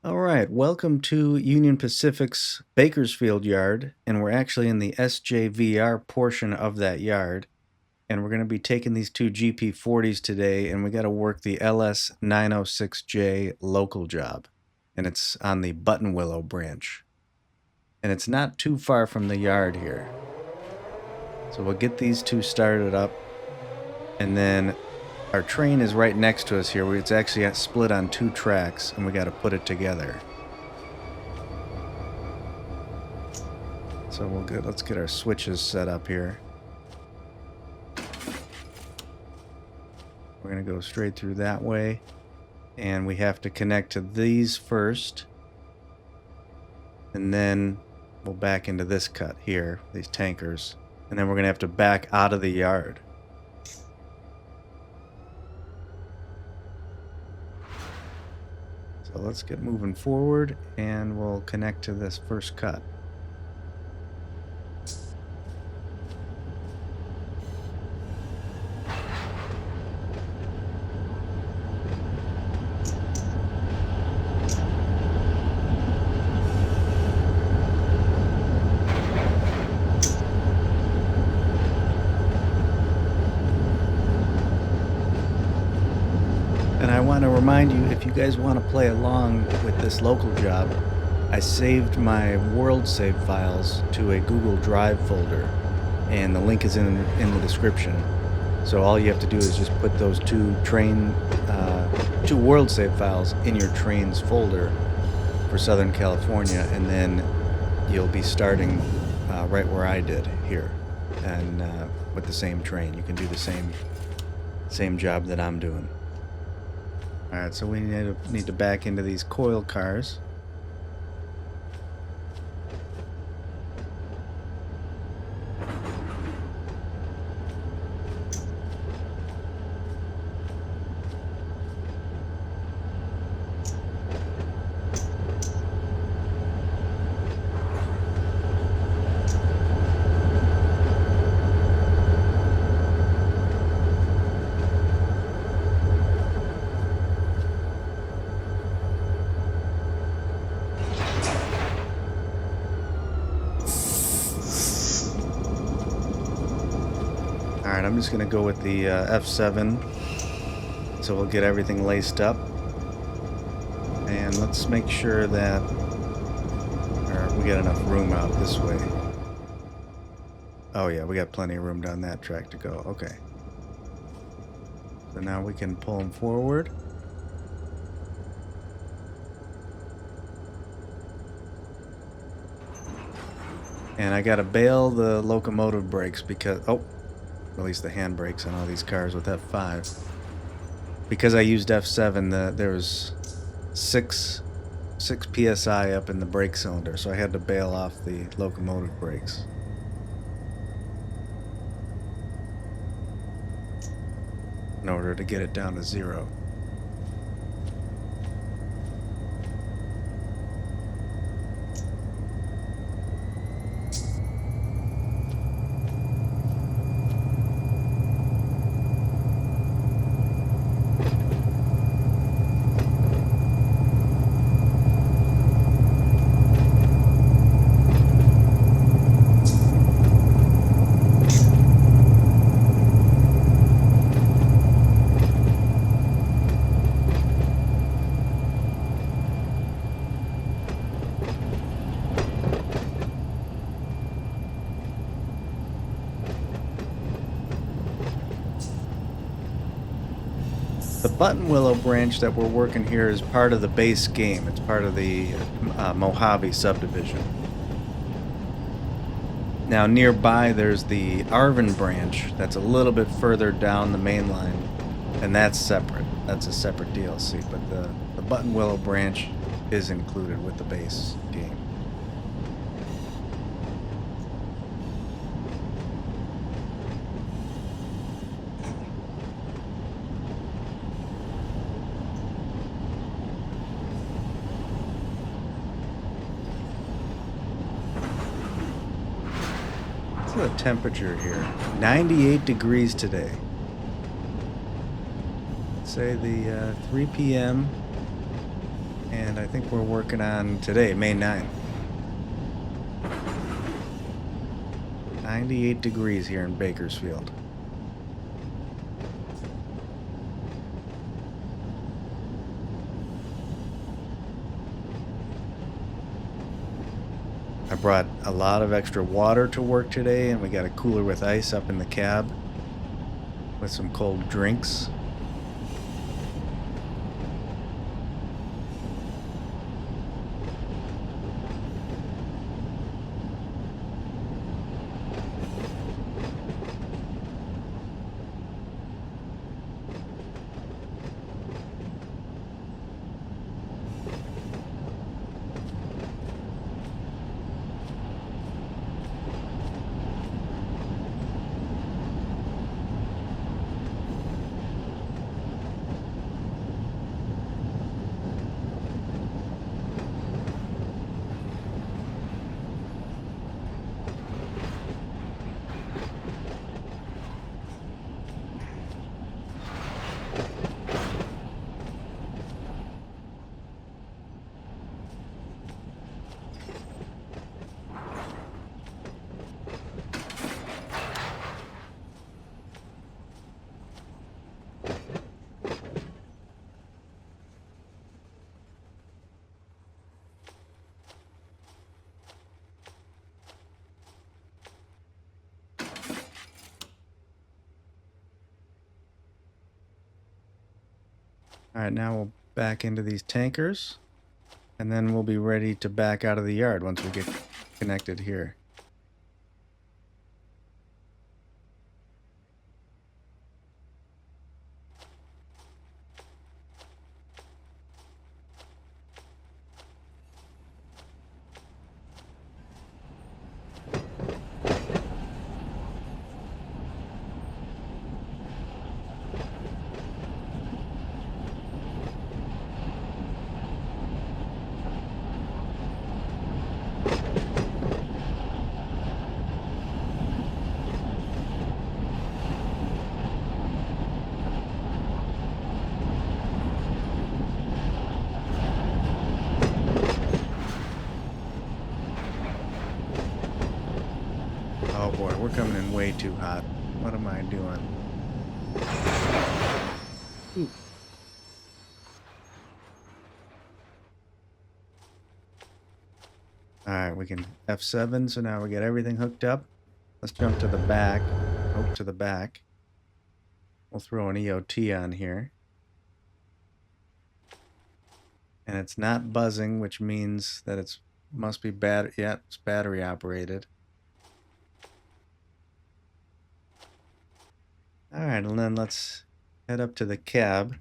All right, welcome to Union Pacific's Bakersfield yard, and we're actually in the SJVR portion of that yard. And we're going to be taking these two GP40s today, and we got to work the LS906J Local Job. And it's on the Buttonwillow branch. And it's not too far from the yard here. So we'll get these two started up, and then our train is right next to us here. It's actually split on two tracks, and we got to put it together. So let's get our switches set up here. We're going to go straight through that way, and we have to connect to these first, and then we'll back into this cut here, these tankers, and then we're going to have to back out of the yard. So let's get moving forward, and we'll connect to this first cut. And I want to remind you, if you guys want to play along with this local job, I saved my world save files to a Google Drive folder, and the link is in the description. So all you have to do is just put those two world save files in your trains folder for Southern California, and then you'll be starting right where I did here, and with the same train. You can do the same job that I'm doing. Alright, so we need to back into these coil cars. Alright, I'm just going to go with the F7, so we'll get everything laced up. And let's make sure that we got enough room out this way. Oh yeah, we got plenty of room down that track to go. Okay. So now we can pull them forward. And I got to bail the locomotive brakes because... at least the hand brakes on all these cars with F5. Because I used F7, there was 6 psi up in the brake cylinder, so I had to bail off the locomotive brakes. In order to get it down to 0. The Buttonwillow branch that we're working here is part of the base game. It's part of the Mojave subdivision. Now nearby there's the Arvin branch that's a little bit further down the main line, and that's separate. That's a separate DLC, but the Buttonwillow branch is included with the base game. The temperature here, 98 degrees today. Say the 3 p.m. and And I think we're working on today, May 9th. 98 degrees here in Bakersfield. I brought a lot of extra water to work today, and we got a cooler with ice up in the cab with some cold drinks. All right, now we'll back into these tankers, and then we'll be ready to back out of the yard once we get connected here. Oh boy, we're coming in way too hot. What am I doing? Ooh. Alright, we can F7, so now we get everything hooked up. Let's jump to the back. Oh, to the back. We'll throw an EOT on here. And it's not buzzing, which means that it's must be it's battery operated. Alright, and then let's head up to the cab.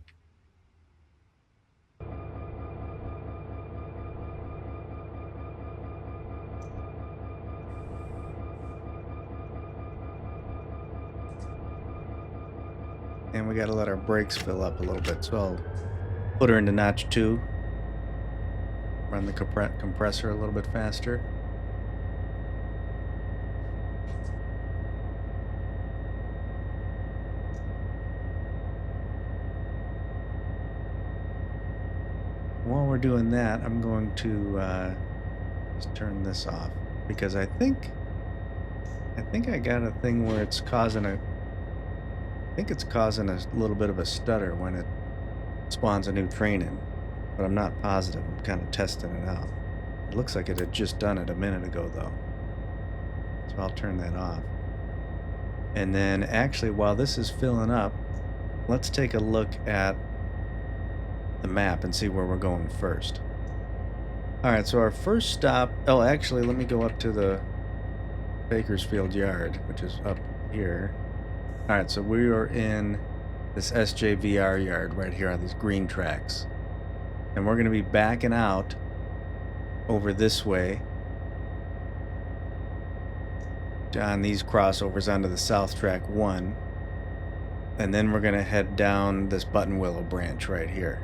And we gotta let our brakes fill up a little bit, so I'll put her into notch 2. Run the compressor a little bit faster. While we're doing that, I'm going to just turn this off, because I think I got a thing where it's causing a little bit of a stutter when it spawns a new train in, but I'm not positive. I'm kind of testing it out. It looks like it had just done it a minute ago though, so I'll turn that off. And then actually, while this is filling up, let's take a look at the map and see where we're going first. Alright, so our first stop, oh actually let me go up to the Bakersfield yard, which is up here. Alright, so we are in this SJVR yard right here on these green tracks. And we're going to be backing out over this way on these crossovers onto the South Track 1. And then we're going to head down this Buttonwillow branch right here.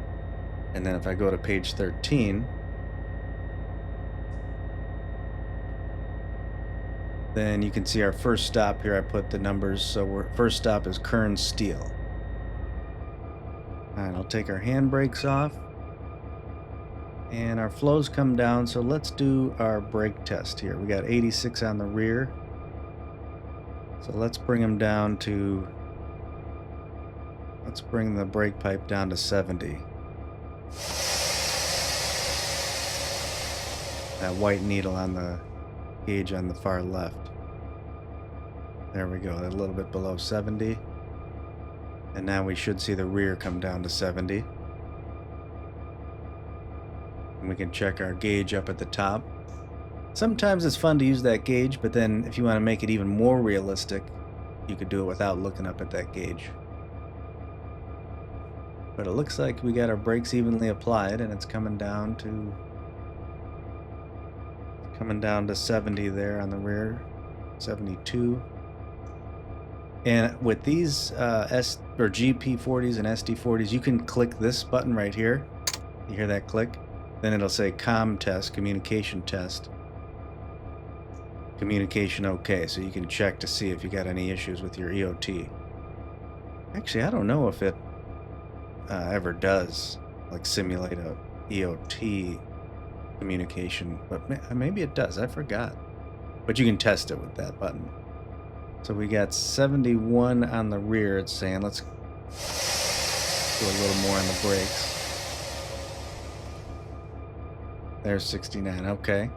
And then if I go to page 13, then you can see our first stop here. I put the numbers, so our first stop is Kern Steel. Alright, I'll take our handbrakes off. And our flows come down, so let's do our brake test here. We got 86 on the rear. So let's bring them down to, let's bring the brake pipe down to 70. That white needle on the gauge on the far left. There we go, a little bit below 70. And now we should see the rear come down to 70. And we can check our gauge up at the top. Sometimes it's fun to use that gauge, but then if you want to make it even more realistic, you could do it without looking up at that gauge. But it looks like we got our brakes evenly applied, and it's coming down to 70 there on the rear, 72. And with these GP40s and SD40s, you can click this button right here. You hear that click? Then it'll say comm test, communication test. Communication okay, so you can check to see if you got any issues with your EOT. Actually, I don't know if it ever does like simulate a EOT communication, but maybe it does. I forgot. But you can test it with that button. So we got 71 on the rear, it's saying. Let's do a little more on the brakes. There's 69, okay.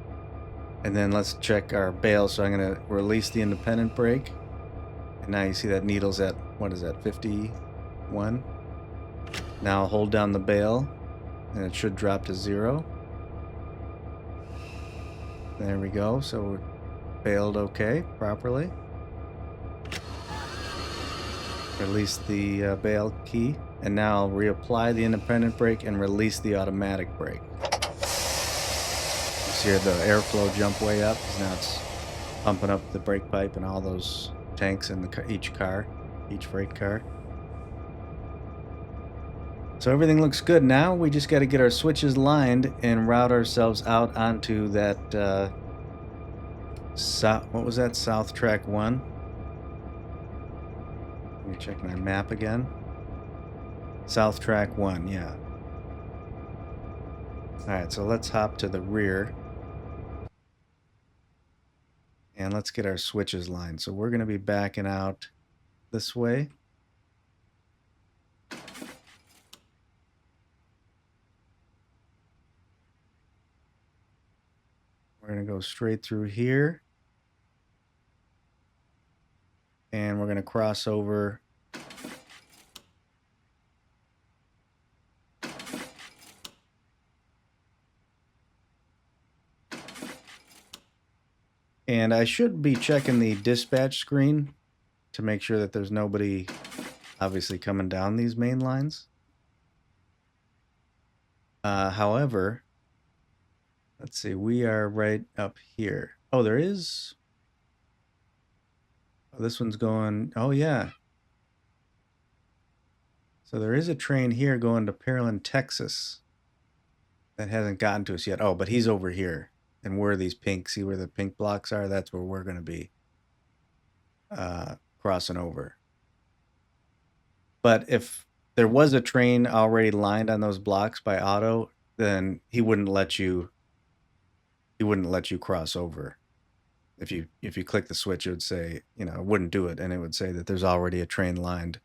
And then let's check our bail. So I'm going to release the independent brake. And now you see that needle's at, what is that, 51? Now I'll hold down the bail, and it should drop to 0. There we go. So we're bailed okay, properly. Release the bail key. And now I'll reapply the independent brake and release the automatic brake. Here the airflow jump way up because now it's pumping up the brake pipe and all those tanks in each freight car. So everything looks good. Now we just got to get our switches lined and route ourselves out onto that what was that, South Track 1? Let me check my map again. South Track 1, yeah. Alright, so let's hop to the rear. And let's get our switches lined. So we're going to be backing out this way. We're going to go straight through here. And we're going to cross over. And I should be checking the dispatch screen to make sure that there's nobody obviously coming down these main lines. However, let's see, we are right up here. Oh, there is. Oh, this one's going, oh yeah. So there is a train here going to Pearland, Texas that hasn't gotten to us yet. Oh, but he's over here. And where these pink, see where the pink blocks are? That's where we're going to be crossing over. But if there was a train already lined on those blocks by auto, then he wouldn't let you cross over. If you click the switch, it would say, you know, it wouldn't do it, and it would say that there's already a train lined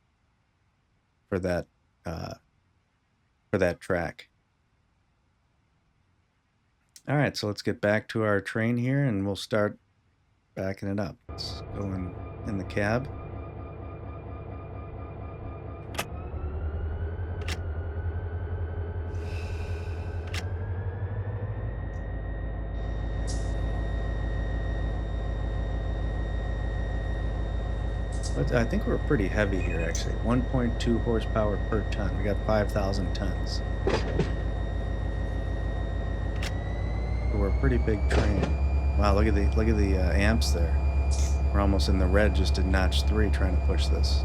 for that track. All right, so let's get back to our train here, and we'll start backing it up. Let's go in the cab. But I think we're pretty heavy here, actually. 1.2 horsepower per ton. We got 5,000 tons. We're a pretty big train. Wow, look at the amps there. We're almost in the red just at notch 3 trying to push this.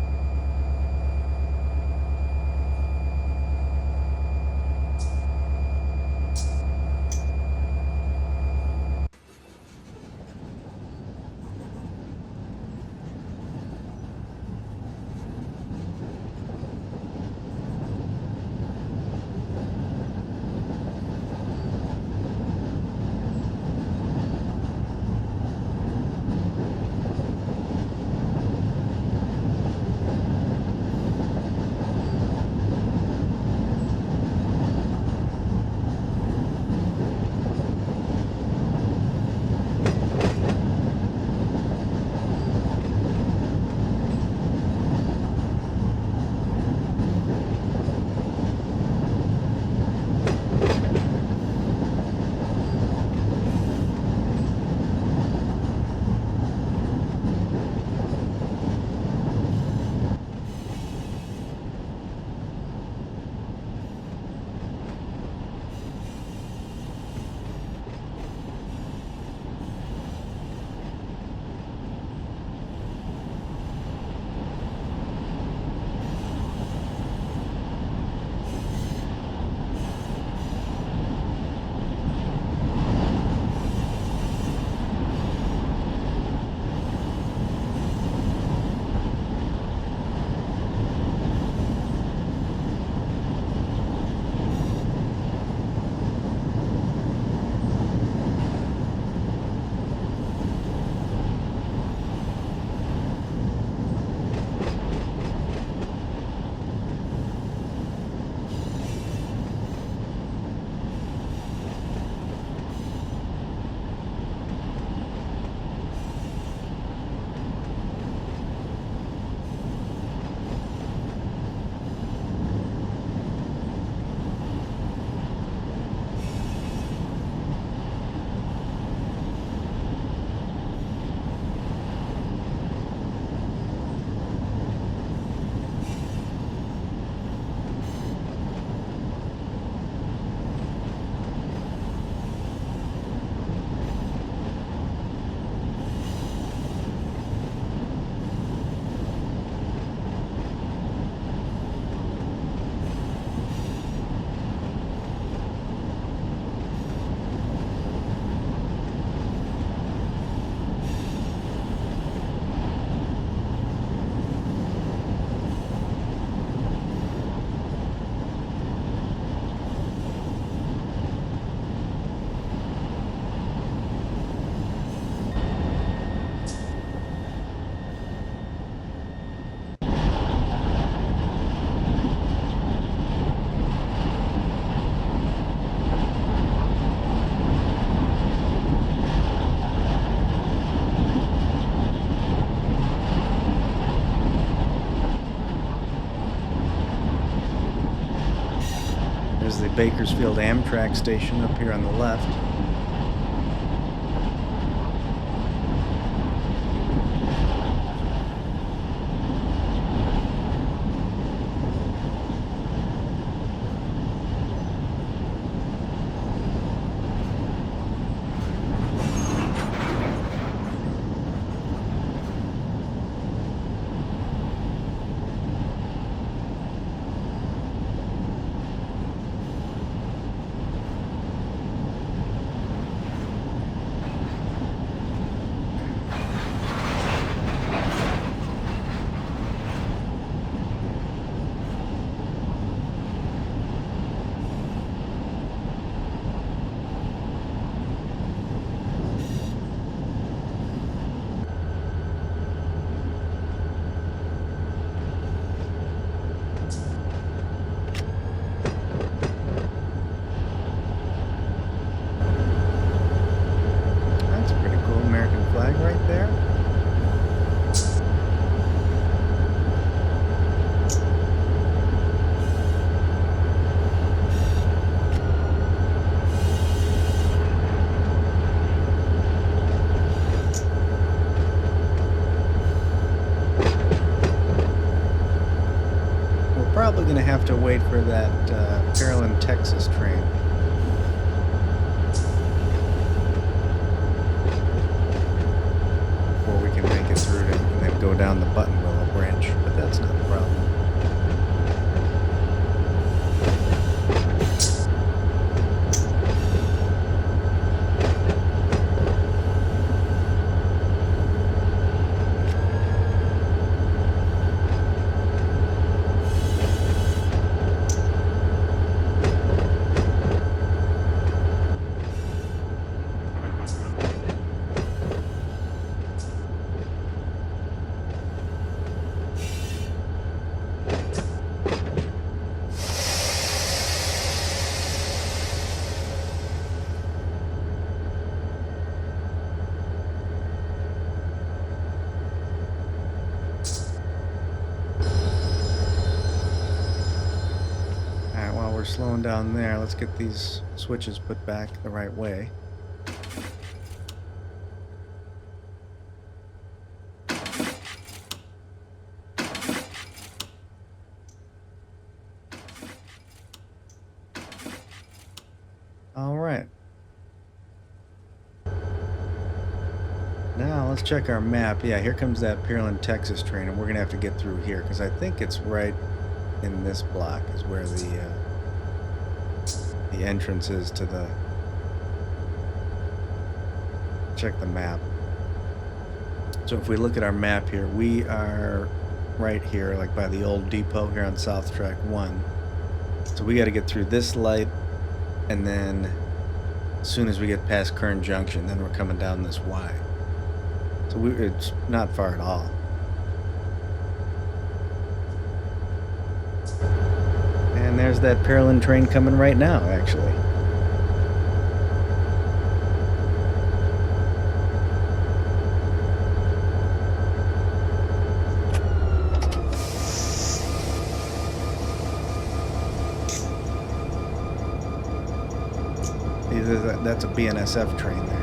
Bakersfield Amtrak station up here on the left. Right there. We're probably going to have to wait for that Pearland, Texas train. And then go down the Buttonwillow branch, but that's not a problem. We're slowing down there. Let's get these switches put back the right way. All right. Now let's check our map. Yeah, here comes that Pearland, Texas train, and we're gonna have to get through here because I think it's right in this block is where the entrance is to the... Check the map. So if we look at our map here, we are right here, like by the old depot here on South Track 1. So we got to get through this light, and then as soon as we get past Kern Junction, then we're coming down this Y. So it's not far at all. And there's that Pearland train coming right now, actually. That's a BNSF train there.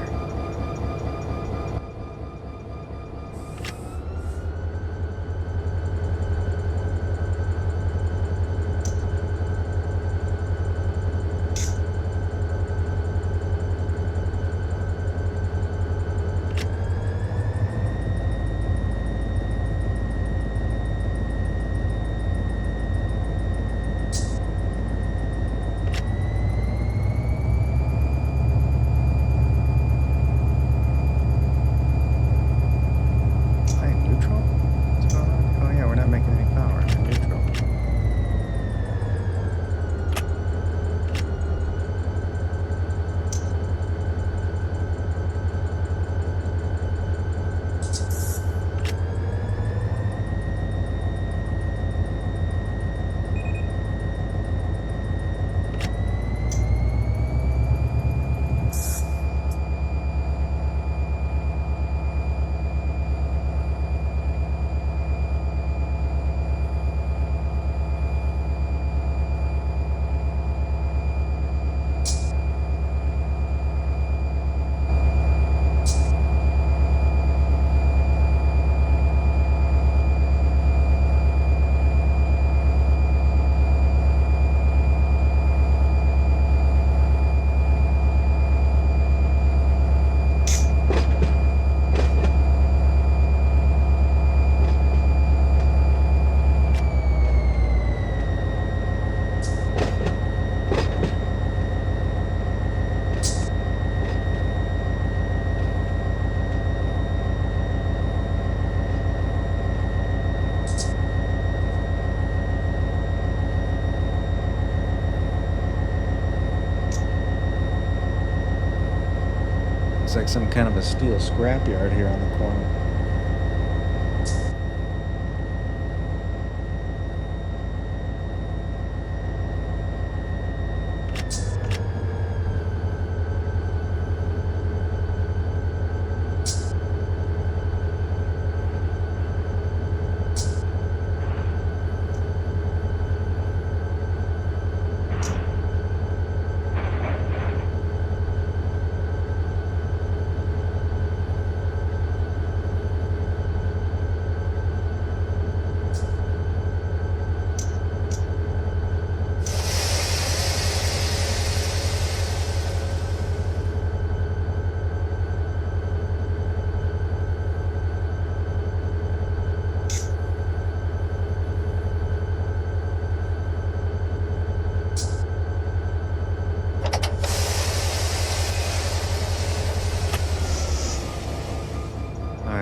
Looks like some kind of a steel scrapyard here on the corner.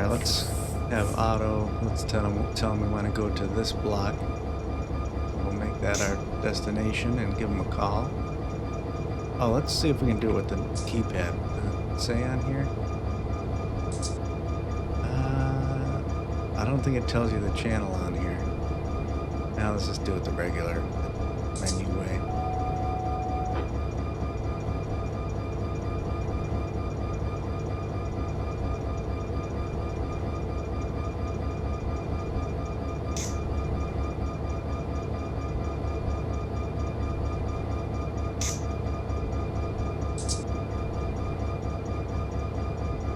Let's have Otto, let's tell him we want to go to this block. We'll make that our destination and give him a call. Oh, let's see if we can do it with the keypad. Does it say on here? I don't think it tells you the channel on here. Now let's just do it the regular menu way.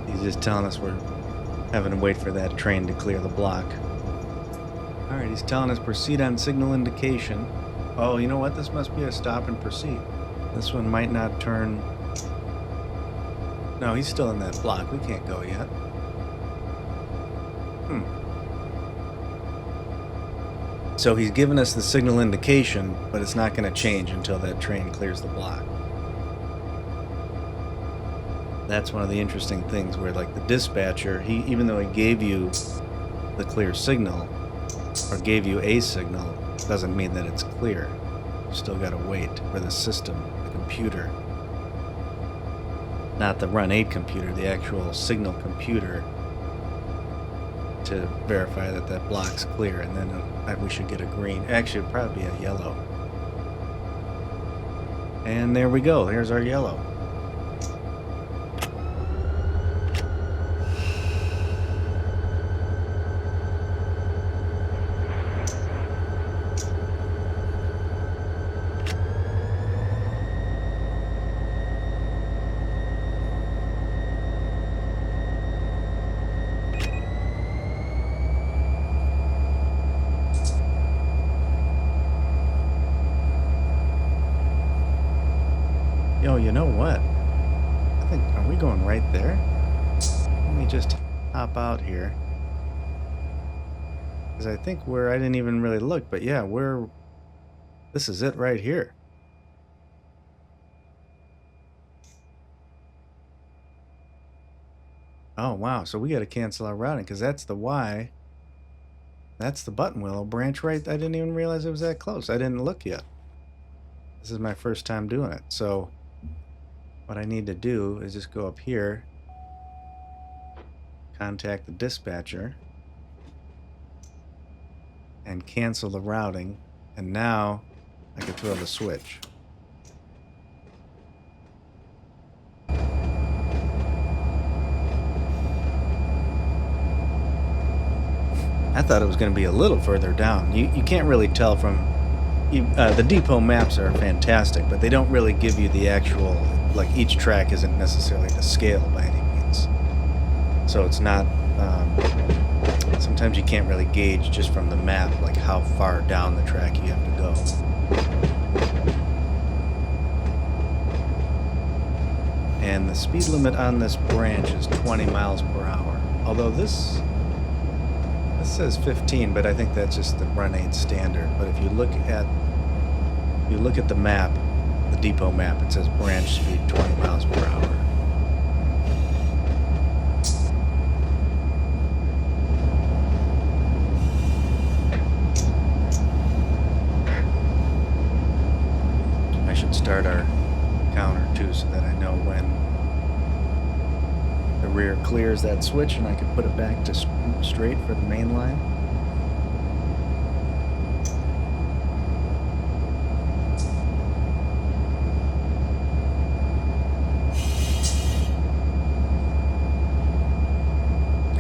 He's just telling us we're having to wait for that train to clear the block. Alright, he's telling us proceed on signal indication. Oh, you know what? This must be a stop and proceed. This one might not turn. No, he's still in that block. We can't go yet. So he's given us the signal indication, but it's not going to change until that train clears the block. That's one of the interesting things where, like, the dispatcher, even though he gave you the clear signal or gave you a signal, doesn't mean that it's clear. You still got to wait for the system, the computer, not the Run 8 computer, the actual signal computer, to verify that that block's clear, and then we should get a green. Actually, it'd probably be a yellow. And there we go. There's our yellow. Yo, you know what? I think, are we going right there? Let me just hop out here. Because I think I didn't even really look, but yeah, this is it right here. Oh, wow. So we got to cancel our routing because that's the Y. That's the Buttonwillow branch, right? I didn't even realize it was that close. I didn't look yet. This is my first time doing it. So what I need to do is just go up here, contact the dispatcher, and cancel the routing. And now I can throw the switch. I thought it was going to be a little further down. You can't really tell from... the depot maps are fantastic, but they don't really give you the actual... Like, each track isn't necessarily to scale by any means. So it's not... sometimes you can't really gauge just from the map, like, how far down the track you have to go. And the speed limit on this branch is 20 miles per hour. Although this says 15, but I think that's just the Run 8 standard. But if you look at the map, the depot map, it says branch speed 20 miles per hour. I should start our counter too so that I know when the rear clears that switch and I can put it back to straight for the main line.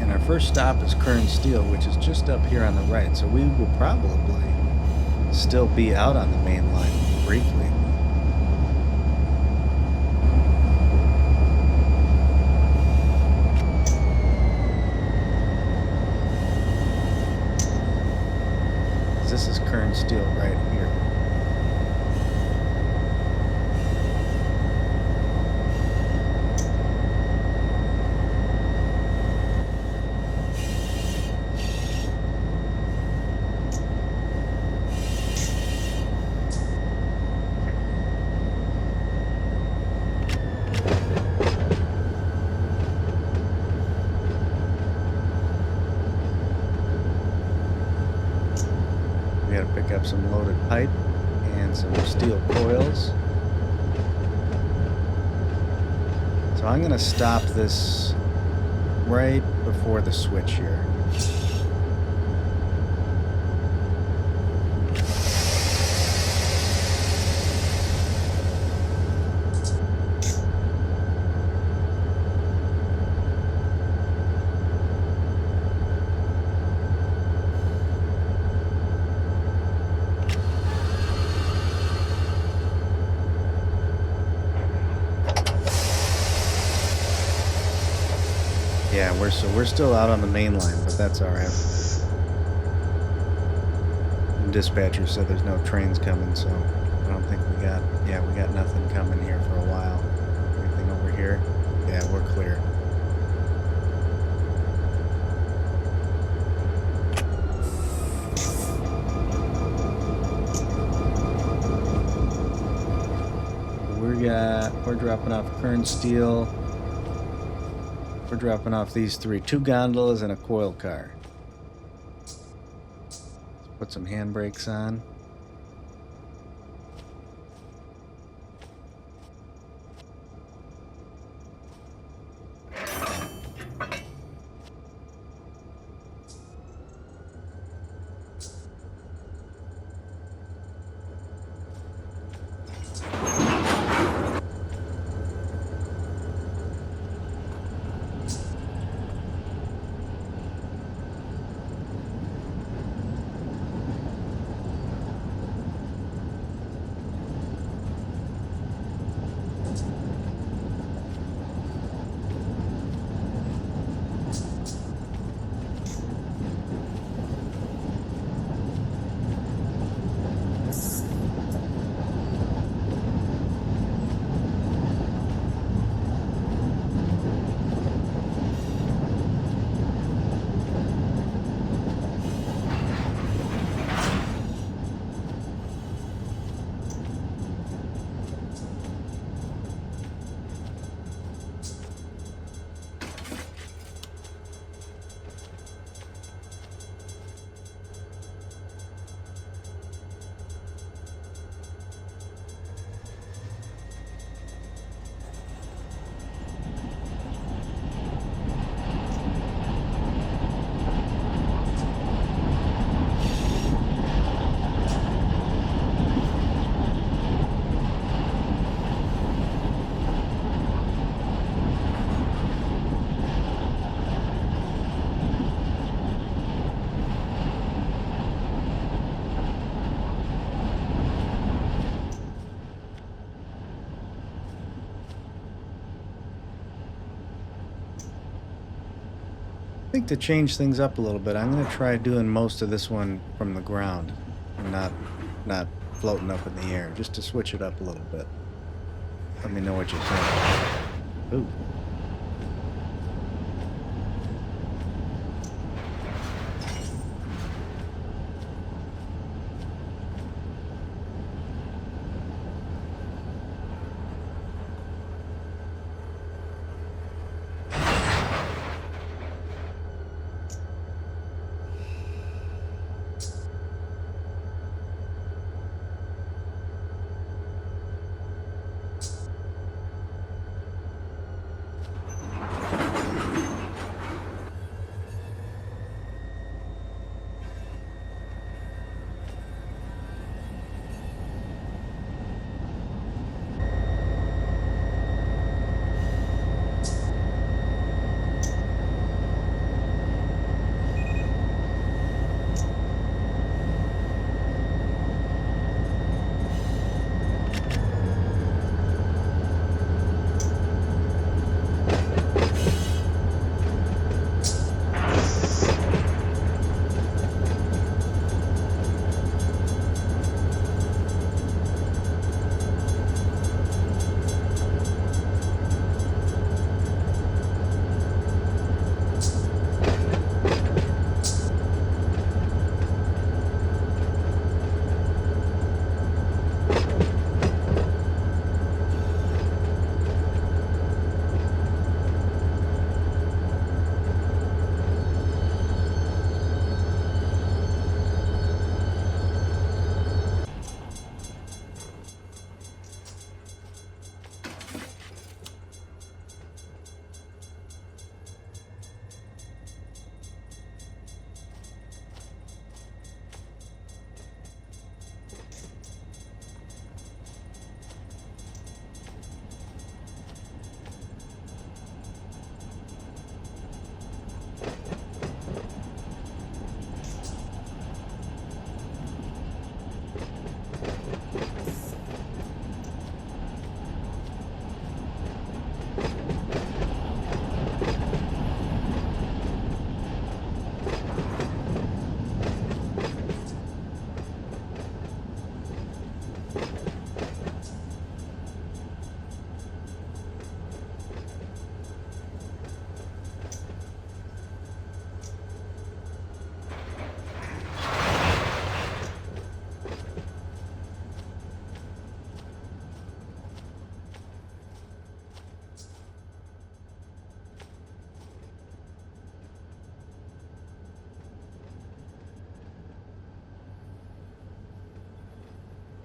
And our first stop is Kern Steel, which is just up here on the right, so we will probably still be out on the main line briefly. This is Kern Steel right here. We got to pick up some loaded pipe and some steel coils. So I'm going to stop this right before the switch here. Yeah, we're still out on the main line, but that's all right. The dispatcher said there's no trains coming, so I don't think we got nothing coming here for a while. Anything over here? Yeah, we're clear. We're dropping off Kern Steel. We're dropping off these three, 2 gondolas and a coil car. Let's put some handbrakes on. I think to change things up a little bit, I'm going to try doing most of this one from the ground and not floating up in the air, just to switch it up a little bit. Let me know what you think. Ooh.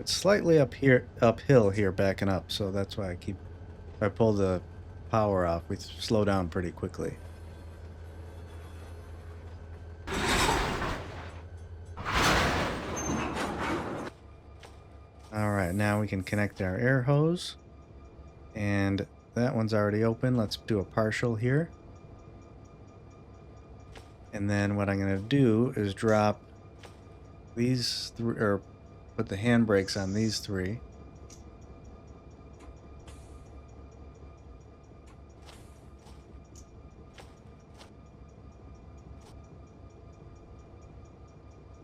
It's slightly uphill here, backing up, so that's why if I pull the power off, we slow down pretty quickly. Alright, now we can connect our air hose. And that one's already open. Let's do a partial here. And then what I'm going to do is drop these three, or put the handbrakes on these three.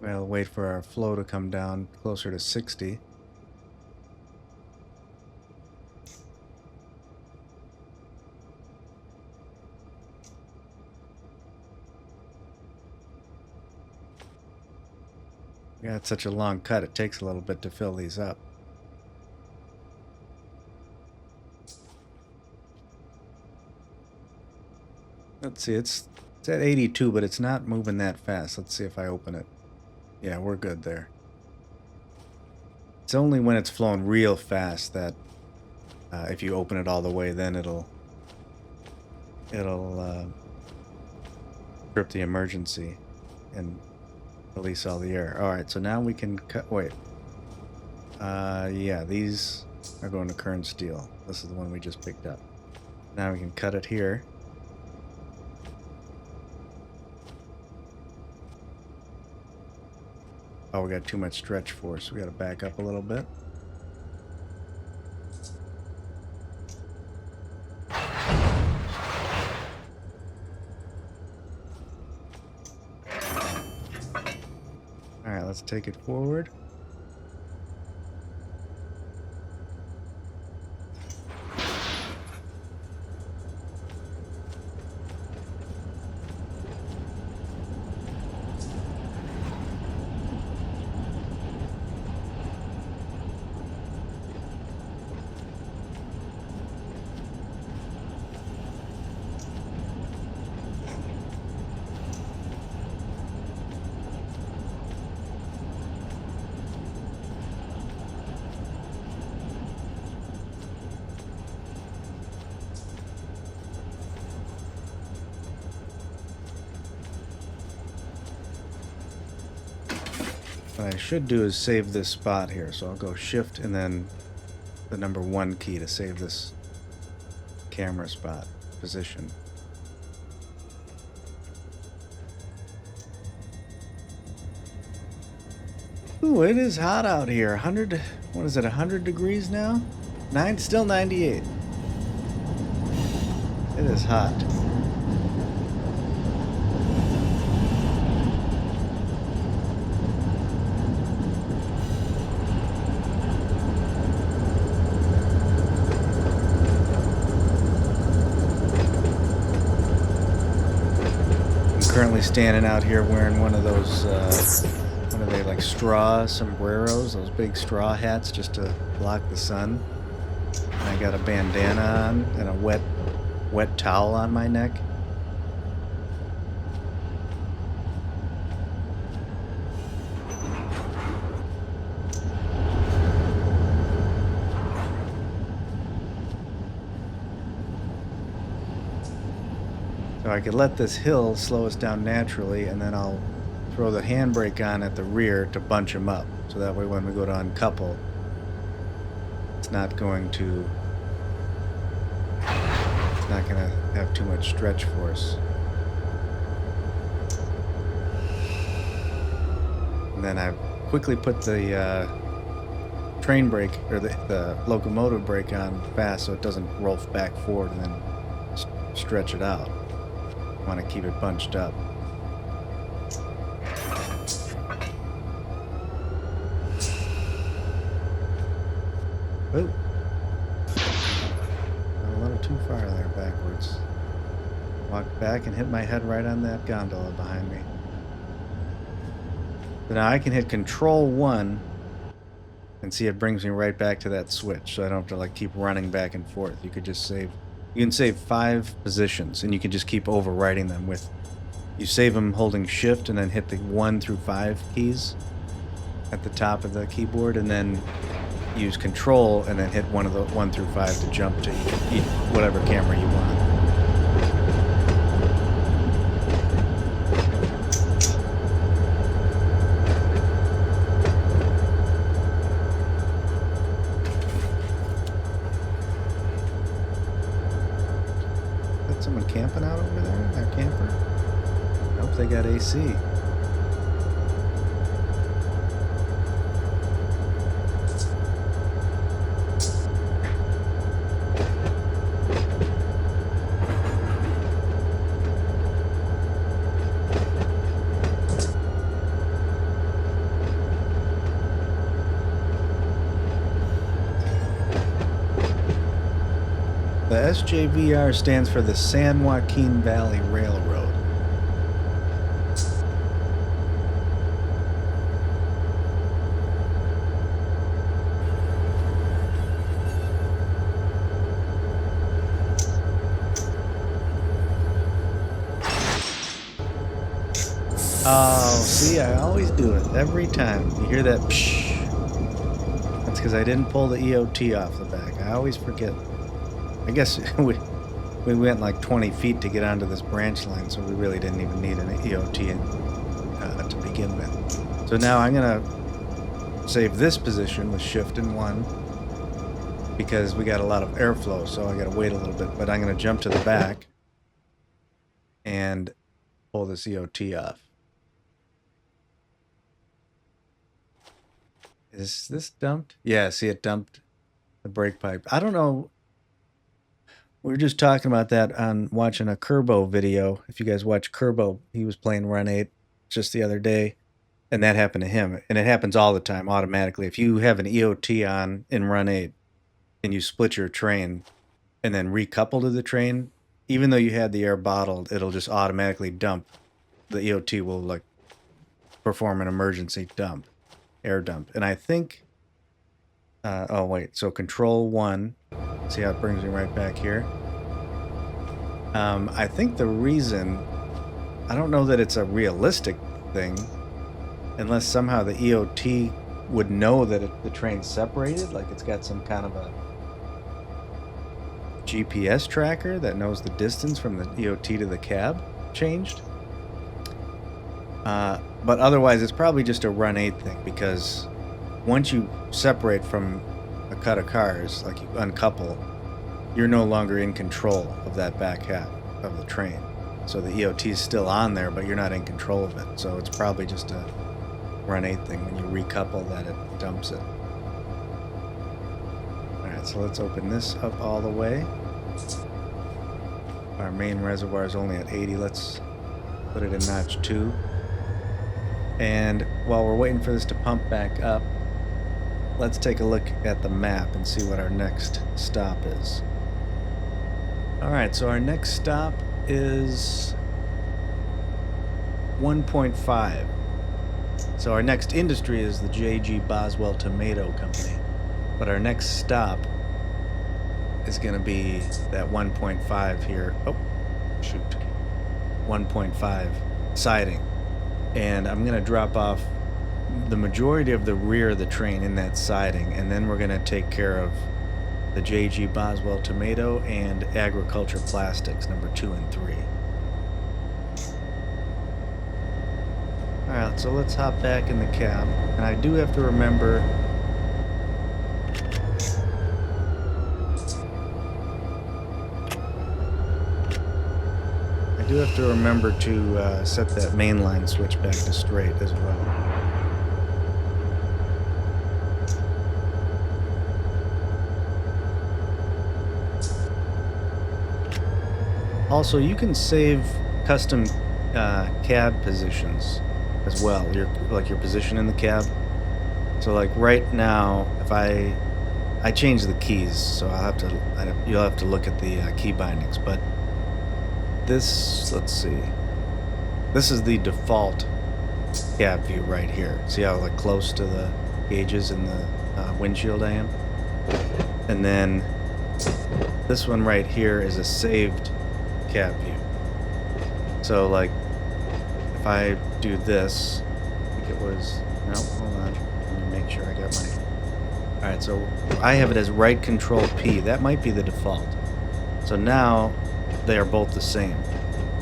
We'll wait for our flow to come down closer to 60. Yeah, it's such a long cut, it takes a little bit to fill these up. Let's see, it's at 82, but it's not moving that fast. Let's see if I open it. Yeah, we're good there. It's only when it's flowing real fast that if you open it all the way, then it'll trip the emergency and release all the air. Alright, so now we can cut. Wait. Yeah, these are going to kern steel. This is the one we just picked up. Now we can cut it here. Oh, we got too much stretch force. We got to back up a little bit. Alright, let's take it forward. What I should do is save this spot here, so I'll go shift and then the number 1 key to save this camera spot position. Ooh, it is hot out here. 100, what is it, 100 degrees now? Still 98. It is hot. Currently standing out here wearing one of those, what are they, like straw sombreros, those big straw hats just to block the sun. And I got a bandana on and a wet towel on my neck. So I could let this hill slow us down naturally, and then I'll throw the handbrake on at the rear to bunch them up. So that way when we go to uncouple, it's not going to have too much stretch force. And then I quickly put the train brake, or the locomotive brake on fast so it doesn't roll back forward and then stretch it out. Want to keep it bunched up. Oh, a little too far there backwards. Walked back and hit my head right on that gondola behind me. So now I can hit Control 1 and see it brings me right back to that switch, so I don't have to like keep running back and forth. You could just save. You can save 5 positions, and you can just keep overwriting them with. You save them holding Shift and then hit the 1 through 5 keys. at the top of the keyboard, and then use Control and then hit one of the 1 through 5 to jump to whatever camera you want. Got someone camping out over there in their camper? I hope they got AC. The SJVR stands for the San Joaquin Valley Railroad. Oh, see, I always do it every time. You hear that psh? That's because I didn't pull the EOT off the back. I always forget. I guess we went like 20 feet to get onto this branch line, so we really didn't even need an EOT to begin with. So now I'm going to save this position with Shift and 1 because we got a lot of airflow, so I got to wait a little bit. But I'm going to jump to the back and pull this EOT off. Is this dumped? Yeah, see, it dumped the brake pipe. I don't know. We were just talking about that on watching a Kerbo video. If you guys watch Kerbo, he was playing Run 8 just the other day, and that happened to him. And it happens all the time automatically. If you have an EOT on in Run 8 and you split your train and then recouple to the train, even though you had the air bottled, it'll just automatically dump. The EOT will like perform an emergency dump, air dump. And I think, oh wait, so Control 1. See how it brings me right back here. I think the reason, I don't know that it's a realistic thing, unless somehow the EOT would know that the train's separated, like it's got some kind of a GPS tracker that knows the distance from the EOT to the cab changed. But otherwise, it's probably just a Run 8 thing, because once you separate from a cut of cars, like you uncouple, you're no longer in control of that back half of the train. So the EOT is still on there, but you're not in control of it. So it's probably just a Run 8 thing. When you recouple that, it dumps it. Alright, so let's open this up all the way. Our main reservoir is only at 80. Let's put it in notch 2. And while we're waiting for this to pump back up, let's take a look at the map and see what our next stop is. Alright, so our next stop is 1.5. So our next industry is the J.G. Boswell Tomato Company. But our next stop is going to be that 1.5 here. Oh, shoot. 1.5 siding. And I'm going to drop off the majority of the rear of the train in that siding, and then we're going to take care of the J.G. Boswell Tomato and Agriculture Plastics number 2 and 3. Alright, so let's hop back in the cab, and I do have to remember to set that mainline switch back to straight as well. Also, you can save custom cab positions as well. Your position in the cab. So like right now, if I change the keys, so you'll have to look at the key bindings. But this, let's see, this is the default cab view right here. See how like close to the gauges in the windshield I am? And then this one right here is a saved cab view. So like if I do this, I think it was, no, hold on. make sure I got my... Alright, so I have it as right control P. That might be the default. So now they are both the same.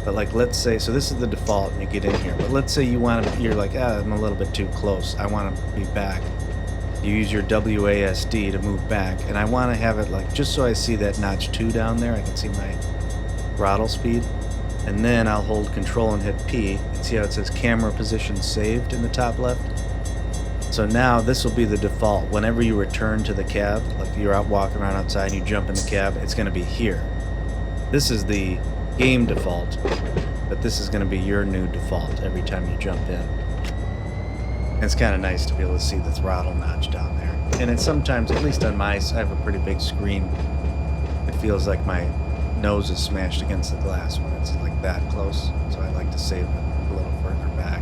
But like, let's say, so this is the default and you get in here. But let's say you want to, you're like, I'm a little bit too close. I want to be back. You use your WASD to move back. And I want to have it like, just so I see that notch 2 down there, I can see my throttle speed. And then I'll hold control and hit P. And see how it says camera position saved in the top left? So now this will be the default. Whenever you return to the cab, like you're out walking around outside and you jump in the cab, it's going to be here. This is the game default, but this is going to be your new default every time you jump in. And it's kind of nice to be able to see the throttle notch down there. And it's sometimes, at least on my, I have a pretty big screen, it feels like my nose is smashed against the glass when it's like that close. So I like to save it a little further back.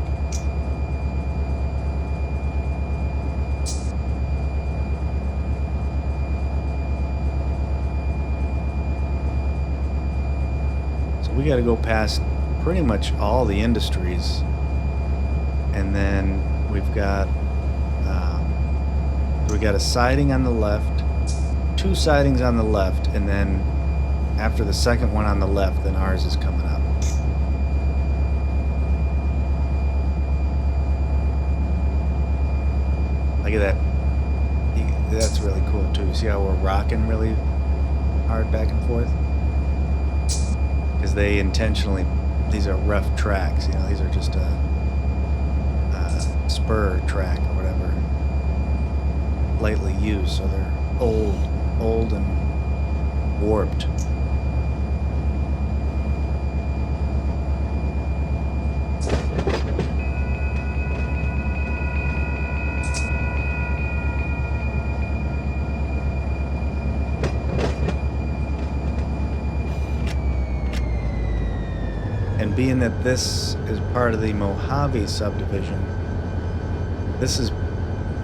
We got to go past pretty much all the industries, and then we've got a siding on the left, 2 sidings on the left, and then after the second one on the left, then ours is coming up. Look at that. That's really cool too. See how we're rocking really hard back and forth? Because they intentionally, these are rough tracks, you know, these are just a spur track or whatever, lightly used, so they're old and warped. And being that this is part of the Mojave subdivision, this is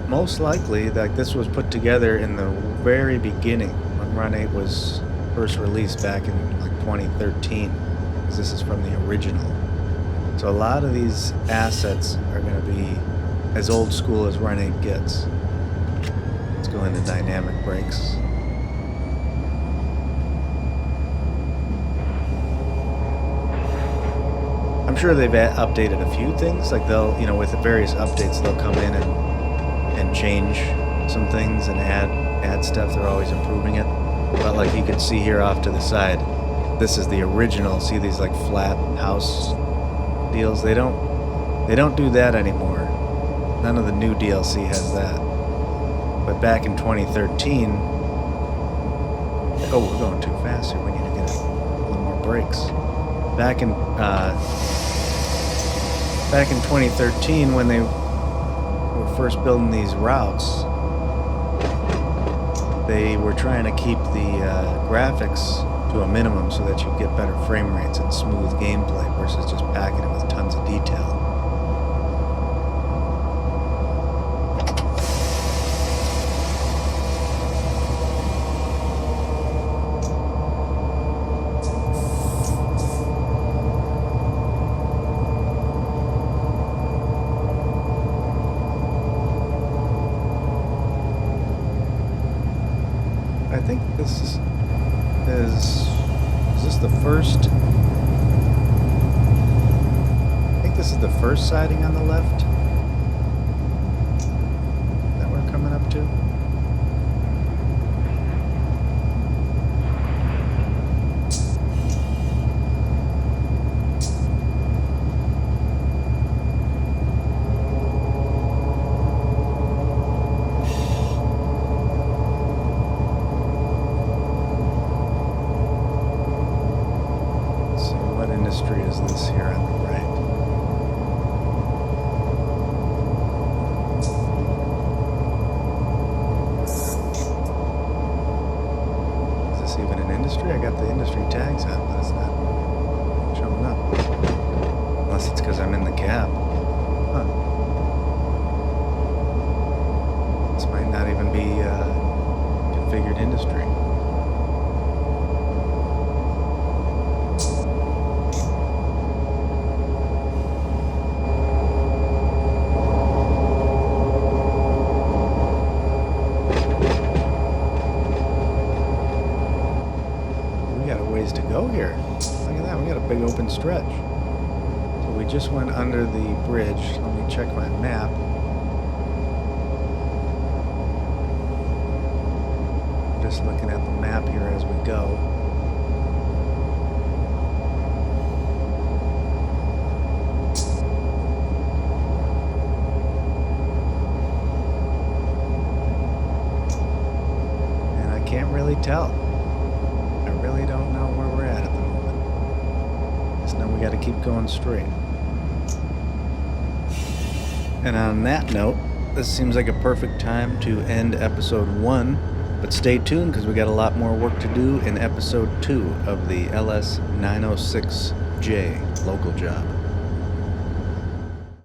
most likely that this was put together in the very beginning when Run 8 was first released back in like 2013, because this is from the original. So a lot of these assets are going to be as old school as Run 8 gets. Let's go into dynamic brakes. I'm sure they've updated a few things, like they'll, you know, with the various updates, they'll come in and change some things and add stuff. They're always improving it. But like you can see here off to the side, this is the original. See these like flat house deals? They don't do that anymore. None of the new DLC has that. But back in 2013, oh, we're going too fast here. We need to get a little more brakes. Back in 2013, when they were first building these routes, they were trying to keep the graphics to a minimum so that you get better frame rates and smooth gameplay versus just packing it with tons of detail. I think this is this the first? I think this is the first siding on the left that we're coming up to. Industry is this here on the right? Is this even an industry? I got the industry tags on, but it's not showing up. Unless it's because I'm in the cab. Huh. This might not even be configured industry. ways to go here. Look at that, we got a big open stretch. So we just went under the bridge. Let me check my map. Just looking at the map here as we go. And I can't really tell. I really don't know where we're at the moment. Just know we got to keep going straight. And on that note, this seems like a perfect time to end episode 1. But stay tuned because we got a lot more work to do in episode 2 of the LS906J Local Job.